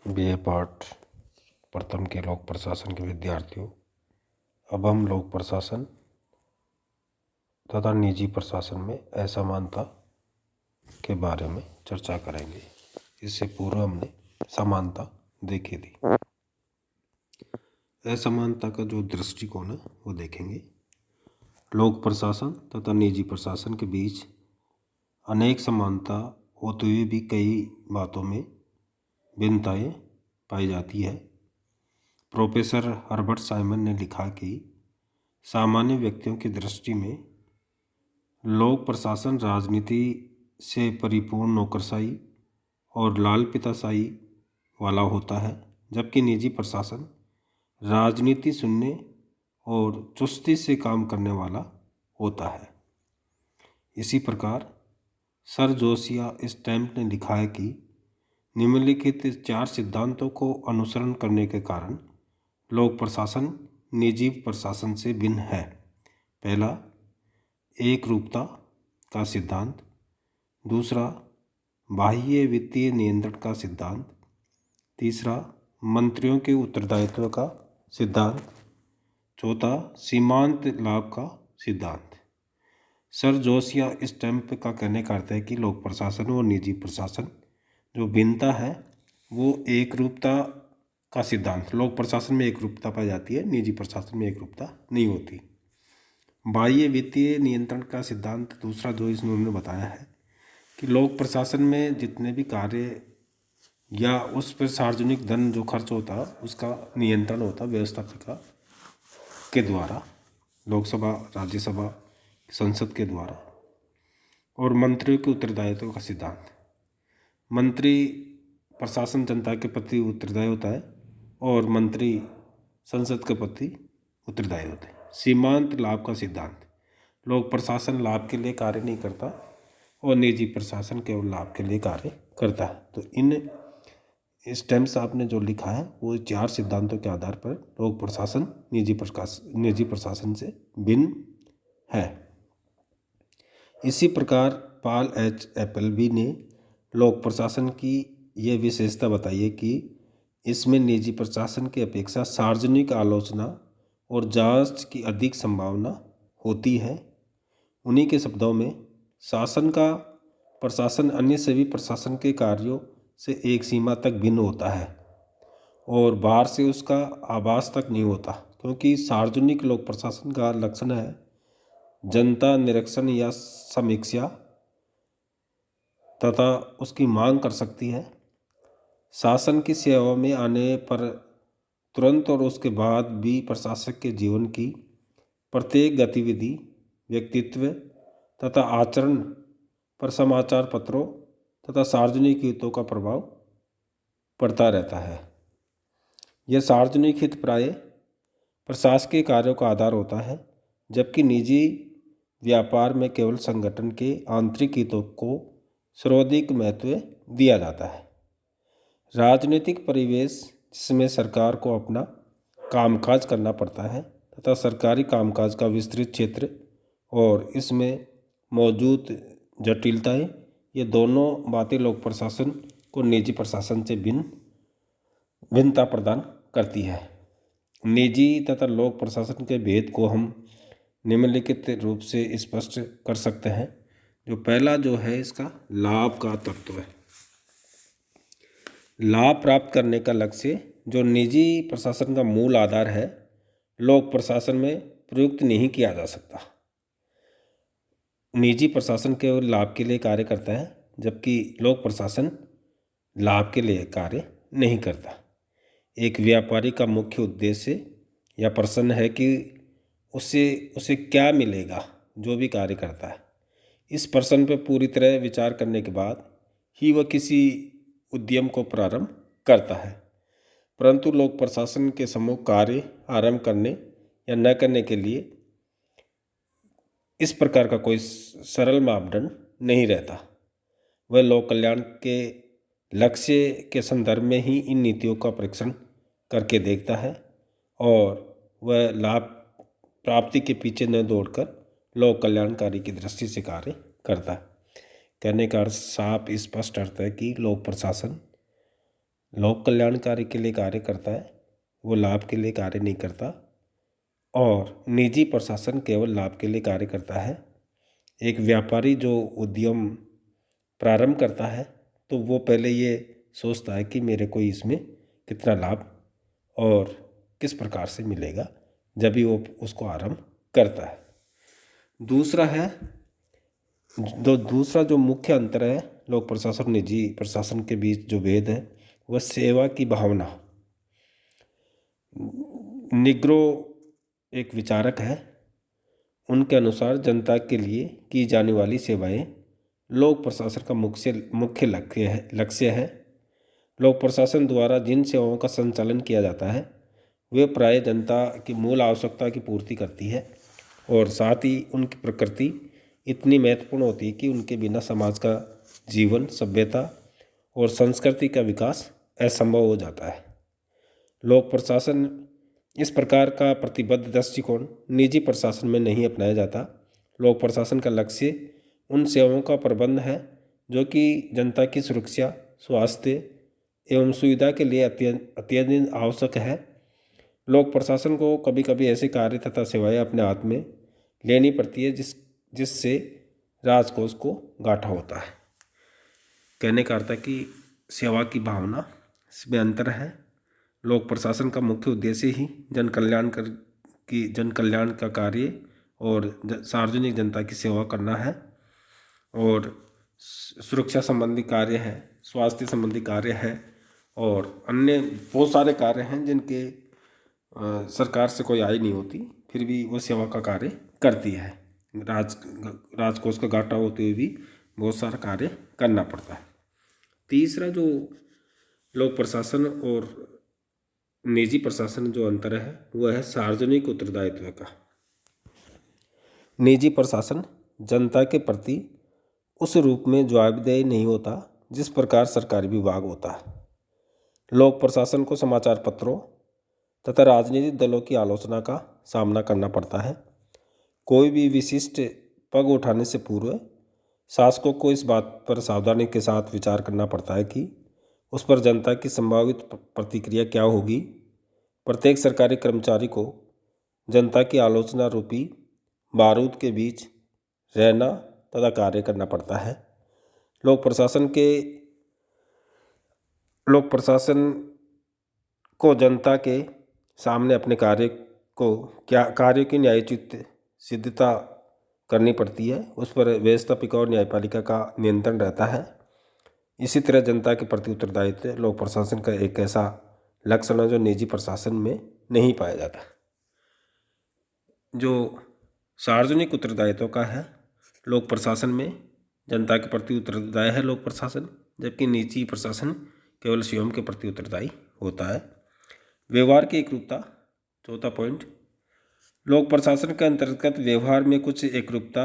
BA part प्रथम के लोक प्रशासन के विद्यार्थियों, अब हम लोक प्रशासन तथा निजी प्रशासन में असमानता के बारे में चर्चा करेंगे। इससे पूर्व हमने समानता देखी थी। असमानता का जो दृष्टिकोण है वो देखेंगे। लोक प्रशासन तथा निजी प्रशासन के बीच अनेक समानता होते हुए भी कई बातों में भिन्नताएं पाई जाती है। प्रोफेसर हर्बर्ट साइमन ने लिखा कि सामान्य व्यक्तियों की दृष्टि में लोक प्रशासन राजनीति से परिपूर्ण नौकरशाही और लाल पिताशाही वाला होता है, जबकि निजी प्रशासन राजनीति सुनने और चुस्ती से काम करने वाला होता है। इसी प्रकार सर जोसिया स्टैम्प ने लिखा है कि निम्नलिखित 4 सिद्धांतों को अनुसरण करने के कारण लोक प्रशासन निजी प्रशासन से भिन्न है। पहला, एक रूपता का सिद्धांत। दूसरा, बाह्य वित्तीय नियंत्रण का सिद्धांत। तीसरा, मंत्रियों के उत्तरदायित्व का सिद्धांत। चौथा, सीमांत लाभ का सिद्धांत। सर जोसिया स्टैम्प का कहने का अर्थ है कि लोक प्रशासन और निजी प्रशासन जो भिन्नता है वो एक रूपता का सिद्धांत। लोक प्रशासन में एक रूपता पाई जाती है, निजी प्रशासन में एक रूपता नहीं होती। बाह्य वित्तीय नियंत्रण का सिद्धांत दूसरा जो इन्होंने बताया है कि लोक प्रशासन में जितने भी कार्य या उस पर सार्वजनिक धन जो खर्च होता उसका नियंत्रण होता व्यवस्थापिका के द्वारा, लोकसभा, राज्यसभा, संसद के द्वारा। और मंत्रियों के उत्तरदायित्व का सिद्धांत। मंत्री प्रशासन जनता के प्रति उत्तरदायी होता है और मंत्री संसद के प्रति उत्तरदायी होते हैं। सीमांत लाभ का सिद्धांत। लोक प्रशासन लाभ के लिए कार्य नहीं करता और निजी प्रशासन केवल लाभ के लिए कार्य करता है। तो इन स्टेम्स आपने जो लिखा है वो 4 सिद्धांतों के आधार पर लोक प्रशासन निजी प्रशासन से भिन्न है। इसी प्रकार पॉल एच एपलबी ने लोक प्रशासन की यह विशेषता बताई है कि इसमें निजी प्रशासन की अपेक्षा सार्वजनिक आलोचना और जांच की अधिक संभावना होती है। उन्हीं के शब्दों में, शासन का प्रशासन अन्य सभी प्रशासन के कार्यों से एक सीमा तक भिन्न होता है और बाहर से उसका आभास तक नहीं होता, क्योंकि सार्वजनिक लोक प्रशासन का लक्षण है जनता निरीक्षण या समीक्षा तथा उसकी मांग कर सकती है। शासन की सेवा में आने पर तुरंत और उसके बाद भी प्रशासक के जीवन की प्रत्येक गतिविधि, व्यक्तित्व तथा आचरण पर समाचार पत्रों तथा सार्वजनिक हितों का प्रभाव पड़ता रहता है। यह सार्वजनिक हित प्राय प्रशासकीय कार्यों का आधार होता है, जबकि निजी व्यापार में केवल संगठन के आंतरिक हितों को सर्वाधिक महत्व दिया जाता है। राजनीतिक परिवेश जिसमें सरकार को अपना कामकाज करना पड़ता है तथा सरकारी कामकाज का विस्तृत क्षेत्र और इसमें मौजूद जटिलताएं, ये दोनों बातें लोक प्रशासन को निजी प्रशासन से भिन्नता प्रदान करती है। निजी तथा लोक प्रशासन के भेद को हम निम्नलिखित रूप से स्पष्ट कर सकते हैं। जो पहला जो है इसका लाभ का तत्व है। लाभ प्राप्त करने का लक्ष्य जो निजी प्रशासन का मूल आधार है, लोक प्रशासन में प्रयुक्त नहीं किया जा सकता। निजी प्रशासन केवल लाभ के लिए कार्य करता है, जबकि लोक प्रशासन लाभ के लिए कार्य नहीं करता। एक व्यापारी का मुख्य उद्देश्य या प्रश्न है कि उसे क्या मिलेगा जो भी कार्य करता है। इस प्रश्न पर पूरी तरह विचार करने के बाद ही वह किसी उद्यम को प्रारंभ करता है, परंतु लोक प्रशासन के समूह कार्य आरंभ करने या न करने के लिए इस प्रकार का कोई सरल मापदंड नहीं रहता। वह लोक कल्याण के लक्ष्य के संदर्भ में ही इन नीतियों का परीक्षण करके देखता है और वह लाभ प्राप्ति के पीछे न दौड़कर लोक कल्याणकारी की दृष्टि से कार्य करता है। कहने का अर्थ साफ स्पष्ट अर्थ है कि लोक प्रशासन लोक कल्याणकारी के लिए कार्य करता है, वो लाभ के लिए कार्य नहीं करता। और निजी प्रशासन केवल लाभ के लिए कार्य करता है। एक व्यापारी जो उद्यम प्रारंभ करता है तो वो पहले ये सोचता है कि मेरे को इसमें कितना लाभ और किस प्रकार से मिलेगा, जब भी वो उसको आरंभ करता है। दूसरा जो मुख्य अंतर है लोक प्रशासन और निजी प्रशासन के बीच जो भेद है वह सेवा की भावना। निग्रो एक विचारक है, उनके अनुसार जनता के लिए की जाने वाली सेवाएं लोक प्रशासन का मुख्य लक्ष्य है। लोक प्रशासन द्वारा जिन सेवाओं का संचालन किया जाता है वे प्राय जनता की मूल आवश्यकता की पूर्ति करती है और साथ ही उनकी प्रकृति इतनी महत्वपूर्ण होती है कि उनके बिना समाज का जीवन, सभ्यता और संस्कृति का विकास असंभव हो जाता है। लोक प्रशासन इस प्रकार का प्रतिबद्ध दृष्टिकोण निजी प्रशासन में नहीं अपनाया जाता। लोक प्रशासन का लक्ष्य उन सेवाओं का प्रबंध है जो कि जनता की सुरक्षा, स्वास्थ्य एवं सुविधा के लिए अत्यधिक आवश्यक है। लोक प्रशासन को कभी कभी ऐसे कार्य तथा सेवाएं अपने हाथ में लेनी पड़ती है जिससे राजकोष को गांठा होता है। कहने का अर्थ है कि सेवा की भावना इसमें अंतर है। लोक प्रशासन का मुख्य उद्देश्य ही जन कल्याण का कार्य और सार्वजनिक जनता की सेवा करना है और सुरक्षा संबंधी कार्य है, स्वास्थ्य संबंधी कार्य है और अन्य बहुत सारे कार्य हैं जिनके सरकार से कोई आय नहीं होती, फिर भी वो सेवा का कार्य करती है। राजकोष का घाटा होते हुए भी बहुत सारा कार्य करना पड़ता है। तीसरा जो लोक प्रशासन और निजी प्रशासन जो अंतर है वह है सार्वजनिक उत्तरदायित्व का। निजी प्रशासन जनता के प्रति उस रूप में जवाबदेह नहीं होता जिस प्रकार सरकारी विभाग होता है। लोक प्रशासन को समाचार पत्रों तथा राजनीतिक दलों की आलोचना का सामना करना पड़ता है। कोई भी विशिष्ट पग उठाने से पूर्व शासकों को इस बात पर सावधानी के साथ विचार करना पड़ता है कि उस पर जनता की संभावित प्रतिक्रिया क्या होगी। प्रत्येक सरकारी कर्मचारी को जनता की आलोचना रूपी बारूद के बीच रहना तथा कार्य करना पड़ता है। लोक प्रशासन को जनता के सामने अपने कार्य की न्यायोचित सिद्धता करनी पड़ती है। उस पर व्यवस्थापिका और न्यायपालिका का नियंत्रण रहता है। इसी तरह जनता के प्रति उत्तरदायित्व लोक प्रशासन का एक ऐसा लक्षण है जो निजी प्रशासन में नहीं पाया जाता। जो सार्वजनिक उत्तरदायित्व का है, लोक प्रशासन में जनता के प्रति उत्तरदायी है लोक प्रशासन, जबकि निजी प्रशासन केवल स्वयं के प्रति उत्तरदायी होता है। व्यवहार की एकरूपता, चौथा पॉइंट। लोक प्रशासन के अंतर्गत व्यवहार में कुछ एकरूपता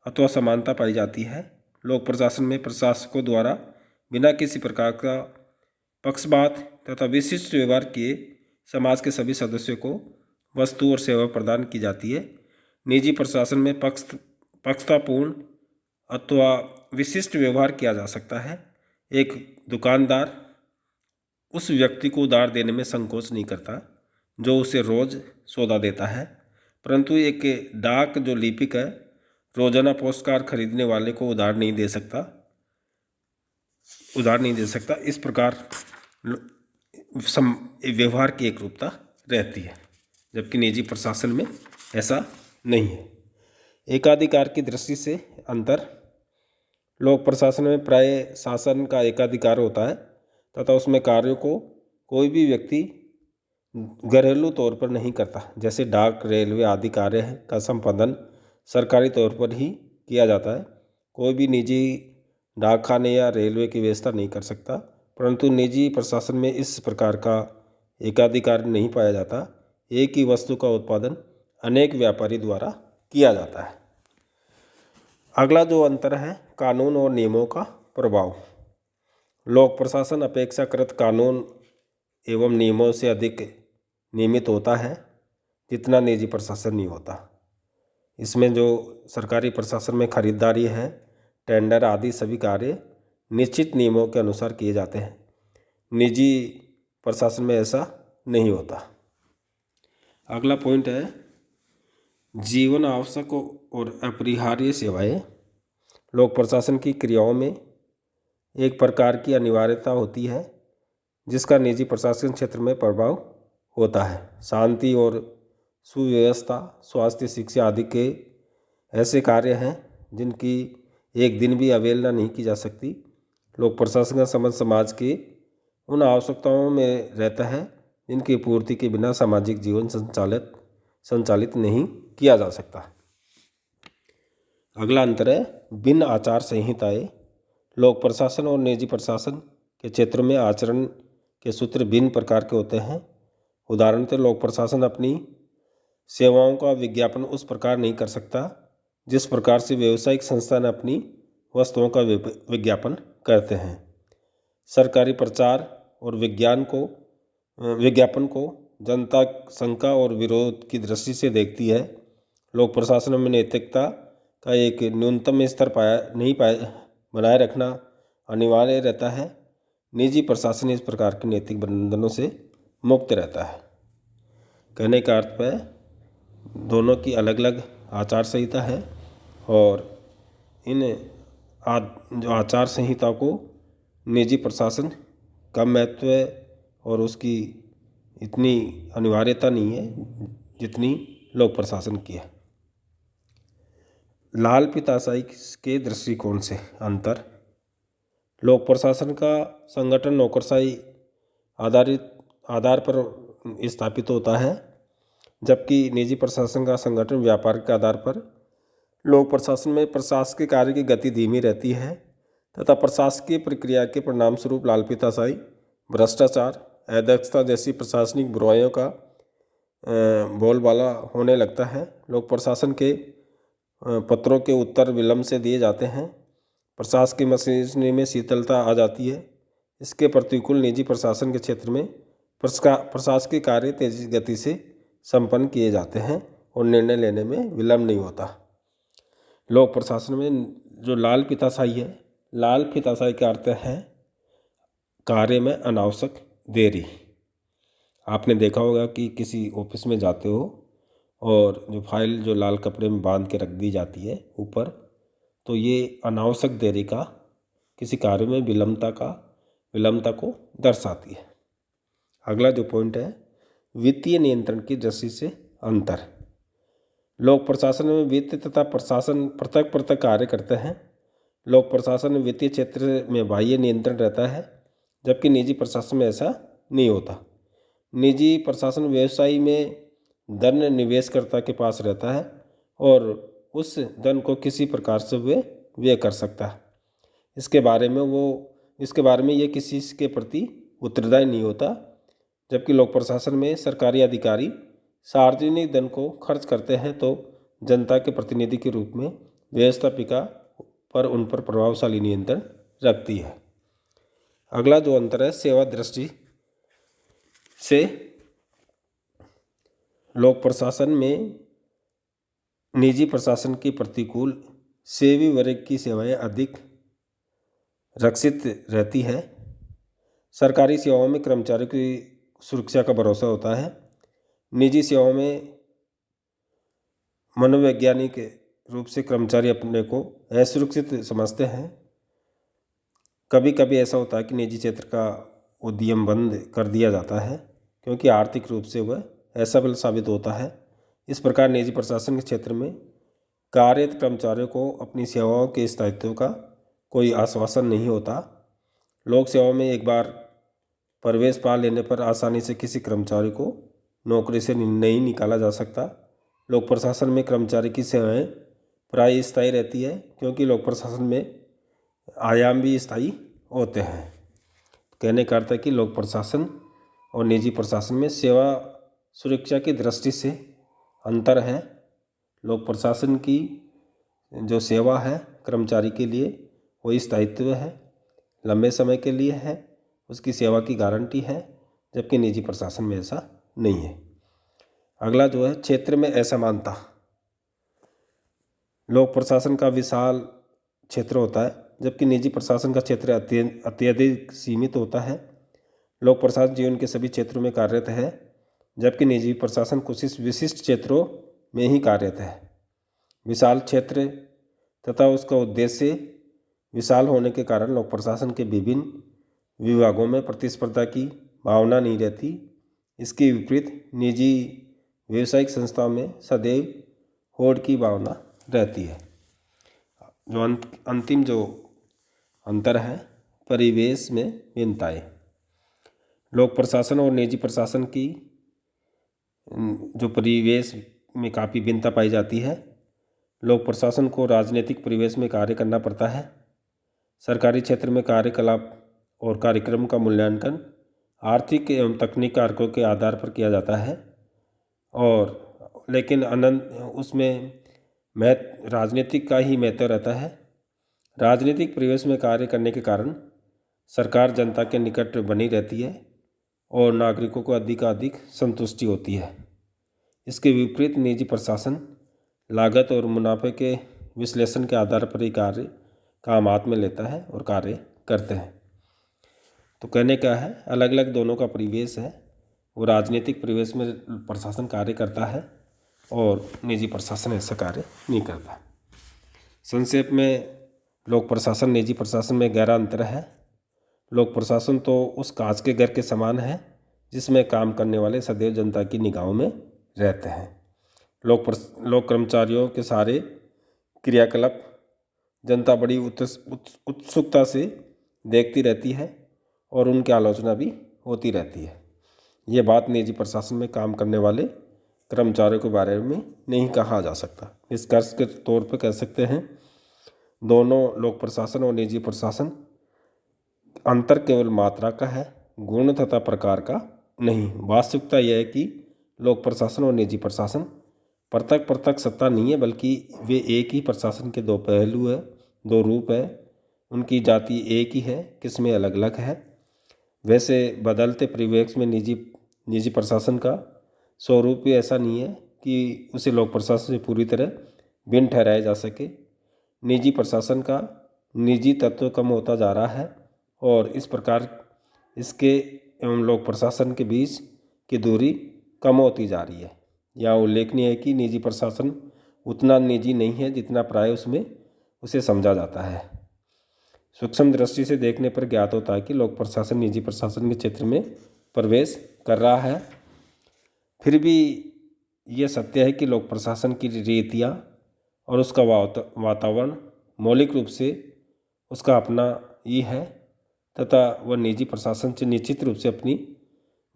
अथवा समानता पाई जाती है। लोक प्रशासन में प्रशासकों द्वारा बिना किसी प्रकार का पक्षपात तथा विशिष्ट व्यवहार किए समाज के सभी सदस्यों को वस्तु और सेवा प्रदान की जाती है। निजी प्रशासन में पक्षतापूर्ण अथवा विशिष्ट व्यवहार किया जा सकता है। एक दुकानदार उस व्यक्ति को उधार देने में संकोच नहीं करता जो उसे रोज सौदा देता है, परंतु एक डाक जो लिपिक है रोजाना पोस्टकार्ड खरीदने वाले को उधार नहीं दे सकता। इस प्रकार व्यवहार की एकरूपता रहती है, जबकि निजी प्रशासन में ऐसा नहीं है। एकाधिकार की दृष्टि से अंतर। लोक प्रशासन में प्राय शासन का एकाधिकार होता है तथा उसमें कार्यों को कोई भी व्यक्ति घरेलू तौर पर नहीं करता। जैसे डाक, रेलवे आदि कार्य का संपादन सरकारी तौर पर ही किया जाता है। कोई भी निजी डाकखाने या रेलवे की व्यवस्था नहीं कर सकता, परंतु निजी प्रशासन में इस प्रकार का एकाधिकार नहीं पाया जाता। एक ही वस्तु का उत्पादन अनेक व्यापारी द्वारा किया जाता है। अगला जो अंतर है, कानून और नियमों का प्रभाव। लोक प्रशासन अपेक्षाकृत कानून एवं नियमों से अधिक नियमित होता है जितना निजी प्रशासन नहीं होता। इसमें जो सरकारी प्रशासन में खरीदारी है, टेंडर आदि सभी कार्य निश्चित नियमों के अनुसार किए जाते हैं। निजी प्रशासन में ऐसा नहीं होता। अगला पॉइंट है जीवन आवश्यक और अपरिहार्य सेवाएं। लोक प्रशासन की क्रियाओं में एक प्रकार की अनिवार्यता होती है जिसका निजी प्रशासन क्षेत्र में प्रभाव होता है। शांति और सुव्यवस्था, स्वास्थ्य, शिक्षा आदि के ऐसे कार्य हैं जिनकी एक दिन भी अवहेलना नहीं की जा सकती। लोक प्रशासन का संबंध समाज की उन आवश्यकताओं में रहता है जिनकी पूर्ति के बिना सामाजिक जीवन संचालित नहीं किया जा सकता। अगला अंतर है भिन्न आचार संहिताएं। लोक प्रशासन और निजी प्रशासन के क्षेत्र में आचरण के सूत्र भिन्न प्रकार के होते हैं। उदाहरणतः लोक प्रशासन अपनी सेवाओं का विज्ञापन उस प्रकार नहीं कर सकता जिस प्रकार से व्यावसायिक संस्थान अपनी वस्तुओं का विज्ञापन करते हैं। सरकारी प्रचार और विज्ञापन को जनता शंका और विरोध की दृष्टि से देखती है। लोक प्रशासन में नैतिकता का एक न्यूनतम स्तर बनाए रखना अनिवार्य रहता है। निजी प्रशासन इस प्रकार के नैतिक बंधनों से मुक्त रहता है। कहने का अर्थ है दोनों की अलग अलग आचार संहिता है और इन जो आचार संहिता को निजी प्रशासन कम महत्व है और उसकी इतनी अनिवार्यता नहीं है जितनी लोक प्रशासन की है। लाल पिताशाही के दृष्टिकोण से अंतर। लोक प्रशासन का संगठन नौकरशाही आधार पर स्थापित होता है जबकि निजी प्रशासन का संगठन व्यापार के आधार पर। लोक प्रशासन में प्रशासकीय कार्य की गति धीमी रहती है तथा प्रशासकीय प्रक्रिया के परिणाम स्वरूप लालपिताशाही, भ्रष्टाचार, अध्यक्षता जैसी प्रशासनिक बुराइयों का बोलबाला होने लगता है। लोक प्रशासन के पत्रों के उत्तर विलंब से दिए जाते हैं। प्रशासकीय मशीनरी में शिथिलता आ जाती है। इसके प्रतिकूल निजी प्रशासन के क्षेत्र में प्रशासकीय कार्य तेजी गति से संपन्न किए जाते हैं और निर्णय लेने में विलंब नहीं होता। लोक प्रशासन में जो लाल पिताशाही है, लाल पिताशाही का अर्थ है कार्य में अनावश्यक देरी। आपने देखा होगा कि किसी ऑफिस में जाते हो और जो फाइल जो लाल कपड़े में बांध के रख दी जाती है ऊपर, तो ये अनावश्यक देरी का, किसी कार्य में विलंबता को दर्शाती है। अगला जो पॉइंट है वित्तीय नियंत्रण की दृष्टि से अंतर। लोक प्रशासन में वित्त तथा प्रशासन पृथक कार्य करते हैं। लोक प्रशासन में वित्तीय क्षेत्र में बाह्य नियंत्रण रहता है जबकि निजी प्रशासन में ऐसा नहीं होता। निजी प्रशासन व्यवसाय में धन निवेशकर्ता के पास रहता है और उस धन को किसी प्रकार से व्यय कर सकता है। इसके बारे में ये किसी के प्रति उत्तरदायी नहीं होता। जबकि लोक प्रशासन में सरकारी अधिकारी सार्वजनिक धन को खर्च करते हैं तो जनता के प्रतिनिधि के रूप में व्यवस्थापिका पर उन पर प्रभावशाली नियंत्रण रखती है। अगला जो अंतर है सेवा दृष्टि से। लोक प्रशासन में निजी प्रशासन की प्रतिकूल सेवी वर्ग की सेवाएं अधिक रक्षित रहती है। सरकारी सेवाओं में कर्मचारियों की सुरक्षा का भरोसा होता है। निजी सेवाओं में मनोवैज्ञानिक रूप से कर्मचारी अपने को असुरक्षित समझते हैं। कभी कभी ऐसा होता है कि निजी क्षेत्र का उद्यम बंद कर दिया जाता है क्योंकि आर्थिक रूप से वह असफल साबित होता है। इस प्रकार निजी प्रशासन के क्षेत्र में कार्यरत कर्मचारियों को अपनी सेवाओं के स्थायित्व का कोई आश्वासन नहीं होता। लोक सेवाओं में एक बार प्रवेश पा लेने पर आसानी से किसी कर्मचारी को नौकरी से नहीं निकाला जा सकता। लोक प्रशासन में कर्मचारी की सेवाएं प्राय स्थायी रहती है क्योंकि लोक प्रशासन में आयाम भी स्थायी होते हैं। कहने का अर्थ है कि लोक प्रशासन और निजी प्रशासन में सेवा सुरक्षा की दृष्टि से अंतर है। लोक प्रशासन की जो सेवा है कर्मचारी के लिए वो स्थायित्व है, लंबे समय के लिए है, उसकी सेवा की गारंटी है, जबकि निजी प्रशासन में ऐसा नहीं है। अगला जो है क्षेत्र में असमानता। लोक प्रशासन का विशाल क्षेत्र होता है जबकि निजी प्रशासन का क्षेत्र अत्यधिक सीमित होता है। लोक प्रशासन जीवन के सभी क्षेत्रों में कार्यरत है, जबकि निजी प्रशासन कुछ विशिष्ट क्षेत्रों में ही कार्यरत है। विशाल क्षेत्र तथा उसका उद्देश्य विशाल होने के कारण लोक प्रशासन के विभिन्न विभागों में प्रतिस्पर्धा की भावना नहीं रहती। इसके विपरीत निजी व्यावसायिक संस्थाओं में सदैव होड़ की भावना रहती है। जो अंतिम जो अंतर है, परिवेश में भिन्नताएं। लोक प्रशासन और निजी प्रशासन की जो परिवेश में काफ़ी भिन्नता पाई जाती है। लोक प्रशासन को राजनीतिक परिवेश में कार्य करना पड़ता है। सरकारी क्षेत्र में कार्यकलाप और कार्यक्रम का मूल्यांकन आर्थिक एवं तकनीकी कारकों के आधार पर किया जाता है, और लेकिन उसमें राजनीतिक का ही महत्व रहता है। राजनीतिक परिवेश में कार्य करने के कारण सरकार जनता के निकट बनी रहती है और नागरिकों को अधिक संतुष्टि होती है। इसके विपरीत निजी प्रशासन लागत और मुनाफे के विश्लेषण के आधार पर ही कार्य काम हाथ में लेता है और कार्य करते हैं। तो कहने क्या है, अलग अलग दोनों का परिवेश है। वो राजनीतिक परिवेश में प्रशासन कार्य करता है और निजी प्रशासन ऐसा कार्य नहीं करता। संक्षेप में लोक प्रशासन निजी प्रशासन में गहरा अंतर है। लोक प्रशासन तो उस कांच के घर के समान है जिसमें काम करने वाले सदैव जनता की निगाहों में रहते हैं। लोक कर्मचारियों के सारे क्रियाकलाप जनता बड़ी उत्सुकता से देखती रहती है और उनकी आलोचना भी होती रहती है। ये बात निजी प्रशासन में काम करने वाले कर्मचारियों के बारे में नहीं कहा जा सकता। निष्कर्ष के तौर पर कह सकते हैं, दोनों लोक प्रशासन और निजी प्रशासन अंतर केवल मात्रा का है, गुण तथा प्रकार का नहीं। वास्तविकता यह है कि लोक प्रशासन और निजी प्रशासन पृथक सत्ता नहीं है, बल्कि वे एक ही प्रशासन के दो पहलू है, दो रूप है। उनकी जाति एक ही है, किस्में अलग अलग है। वैसे बदलते परिवेश में निजी प्रशासन का स्वरूप भी ऐसा नहीं है कि उसे लोक प्रशासन से पूरी तरह भिन्न ठहराया जा सके। निजी प्रशासन का निजी तत्व कम होता जा रहा है और इस प्रकार इसके एवं लोक प्रशासन के बीच की दूरी कम होती जा रही है। यह उल्लेखनीय है कि निजी प्रशासन उतना निजी नहीं है जितना प्राय उसमें उसे समझा जाता है। सूक्ष्म दृष्टि से देखने पर ज्ञात होता है कि लोक प्रशासन निजी प्रशासन के क्षेत्र में प्रवेश कर रहा है। फिर भी ये सत्य है कि लोक प्रशासन की रीतियाँ और उसका वातावरण मौलिक रूप से उसका अपना ही है तथा वह निजी प्रशासन से निश्चित रूप से अपनी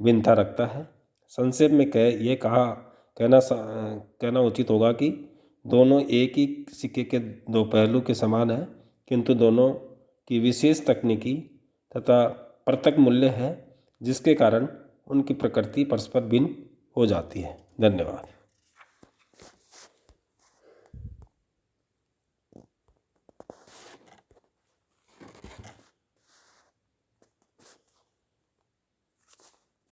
भिन्नता रखता है। संक्षेप में कहना उचित होगा कि दोनों एक ही सिक्के के दो पहलू के समान है, किंतु दोनों की विशेष तकनीकी तथा पृथक मूल्य है, जिसके कारण उनकी प्रकृति परस्पर भिन्न हो जाती है। धन्यवाद।